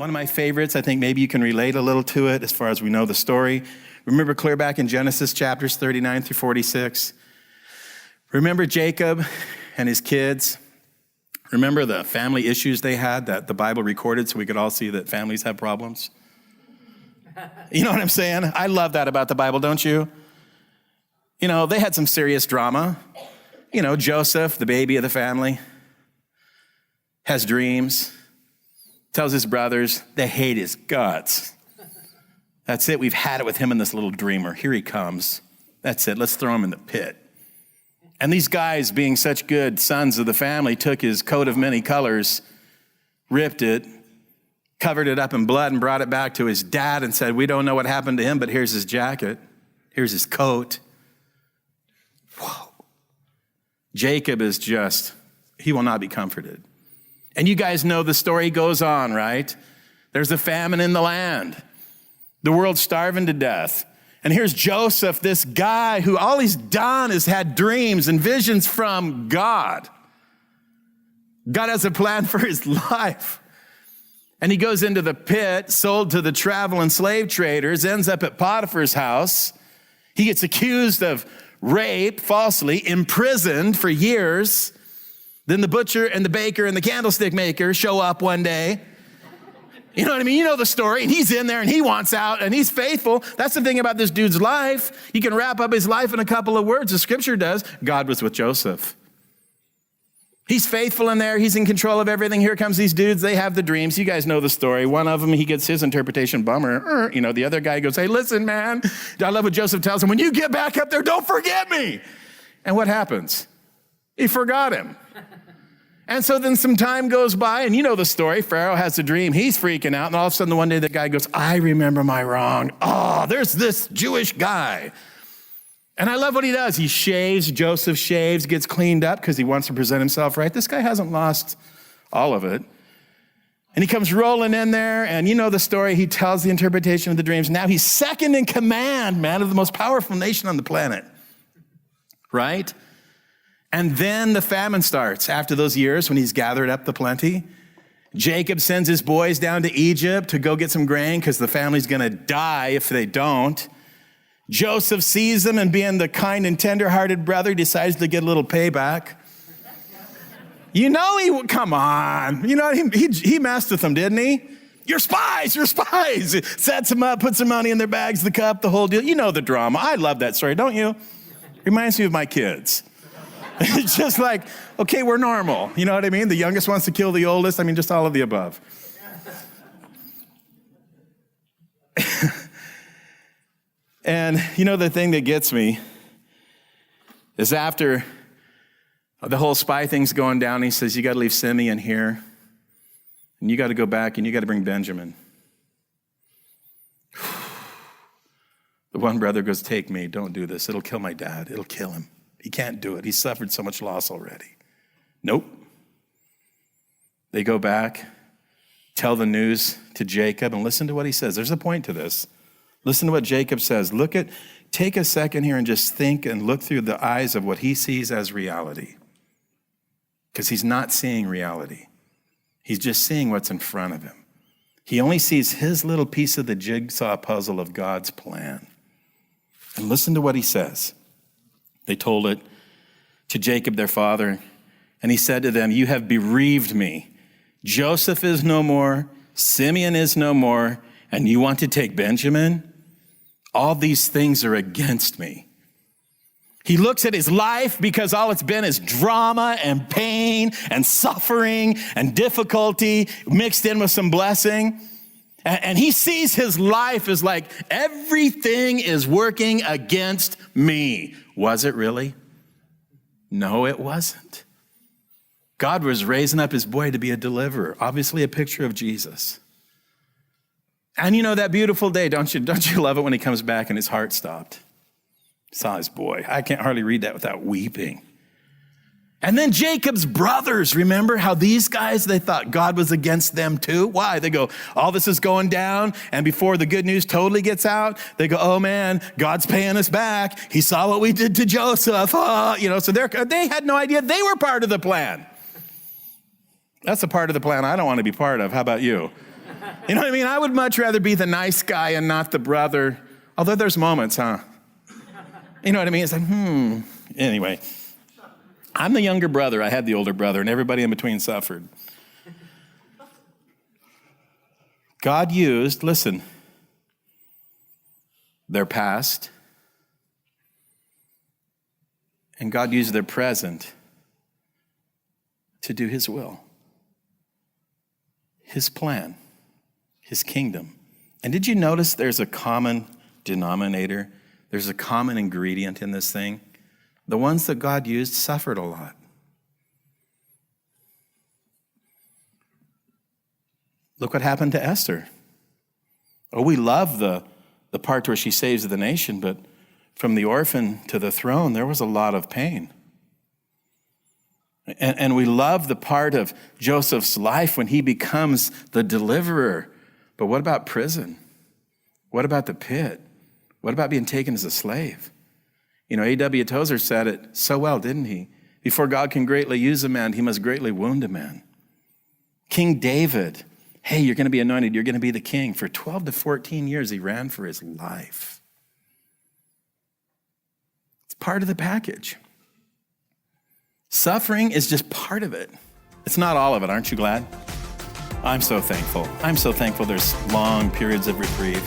One of my favorites, I think maybe you can relate a little to it as far as we know the story. Remember clear back in Genesis chapters 39 through 46? Remember Jacob and his kids? Remember the family issues they had that the Bible recorded so we could all see that families have problems? You know what I'm saying? I love that about the Bible, don't you? You know, they had some serious drama. You know, Joseph, the baby of the family, has dreams, tells his brothers they hate his guts. That's it. We've had it with him and this little dreamer. Here he comes. That's it. Let's throw him in the pit. And these guys, being such good sons of the family, took his coat of many colors, ripped it, covered it up in blood, and brought it back to his dad and said, we don't know what happened to him, but here's his jacket. Here's his coat. Whoa. Jacob is just, he will not be comforted. And you guys know the story goes on, right? There's a famine in the land. The world's starving to death. And here's Joseph, this guy who all he's done is had dreams and visions from God. God has a plan for his life. And he goes into the pit, sold to the travel and slave traders, ends up at Potiphar's house. He gets accused of rape, falsely, imprisoned for years. Then the butcher and the baker and the candlestick maker show up one day. You know what I mean? You know the story. And he's in there and he wants out and he's faithful. That's the thing about this dude's life. You can wrap up his life in a couple of words. The scripture does. God was with Joseph. He's faithful in there. He's in control of everything. Here comes these dudes. They have the dreams. You guys know the story. One of them, he gets his interpretation. Bummer. You know, the other guy goes, hey, listen, man. I love what Joseph tells him. When you get back up there, don't forget me. And what happens? He forgot him. And so then some time goes by, and you know the story. Pharaoh has a dream. He's freaking out, and all of a sudden one day the guy goes, I remember my wrong. Oh, there's this Jewish guy. And I love what he does. He shaves, Joseph shaves, gets cleaned up because he wants to present himself right. This guy hasn't lost all of it. And he comes rolling in there, and you know the story. He tells the interpretation of the dreams. Now he's second in command, man, of the most powerful nation on the planet, right? And then the famine starts after those years when he's gathered up the plenty. Jacob sends his boys down to Egypt to go get some grain because the family's going to die if they don't. Joseph sees them and being the kind and tender-hearted brother, decides to get a little payback. You know come on. You know, he messed with them, didn't he? You're spies. Sets them up, puts some money in their bags, the cup, the whole deal. You know the drama. I love that story, don't you? Reminds me of my kids. It's just like, okay, we're normal. You know what I mean? The youngest wants to kill the oldest. I mean, just all of the above. And you know, the thing that gets me is after the whole spy thing's going down, he says, you got to leave Simeon here. And you got to go back and you got to bring Benjamin. The one brother goes, take me. Don't do this. It'll kill my dad. It'll kill him. He can't do it. He's suffered so much loss already. Nope. They go back, tell the news to Jacob, and listen to what he says. There's a point to this. Listen to what Jacob says. Take a second here and just think and look through the eyes of what he sees as reality. Because he's not seeing reality. He's just seeing what's in front of him. He only sees his little piece of the jigsaw puzzle of God's plan. And listen to what he says. They told it to Jacob, their father, and he said to them, you have bereaved me. Joseph is no more, Simeon is no more, and you want to take Benjamin? All these things are against me. He looks at his life because all it's been is drama and pain and suffering and difficulty mixed in with some blessing. And he sees his life as like, everything is working against me. Was it really? No, it wasn't. God was raising up his boy to be a deliverer, obviously a picture of Jesus. And you know that beautiful day, don't you love it when he comes back and his heart stopped? Saw his boy. I can't hardly read that without weeping. And then Jacob's brothers, remember how these guys, they thought God was against them too? Why? They go, all this is going down, and before the good news totally gets out, they go, oh man, God's paying us back. He saw what we did to Joseph. So they had no idea they were part of the plan. That's a part of the plan I don't want to be part of. How about you? You know what I mean? I would much rather be the nice guy and not the brother. Although there's moments, huh? You know what I mean? It's like, Anyway, I'm the younger brother. I had the older brother, and everybody in between suffered. God used, listen, their past, and God used their present to do his will, his plan, his kingdom. And did you notice there's a common denominator? There's a common ingredient in this thing. The ones that God used suffered a lot. Look what happened to Esther. Oh, we love the part where she saves the nation, but from the orphan to the throne, there was a lot of pain. And we love the part of Joseph's life when he becomes the deliverer. But what about prison? What about the pit? What about being taken as a slave? You know, A.W. Tozer said it so well, didn't he? Before God can greatly use a man, he must greatly wound a man. King David, hey, you're going to be anointed, you're going to be the king. For 12 to 14 years, he ran for his life. It's part of the package. Suffering is just part of it. It's not all of it, aren't you glad? I'm so thankful. I'm so thankful there's long periods of reprieve.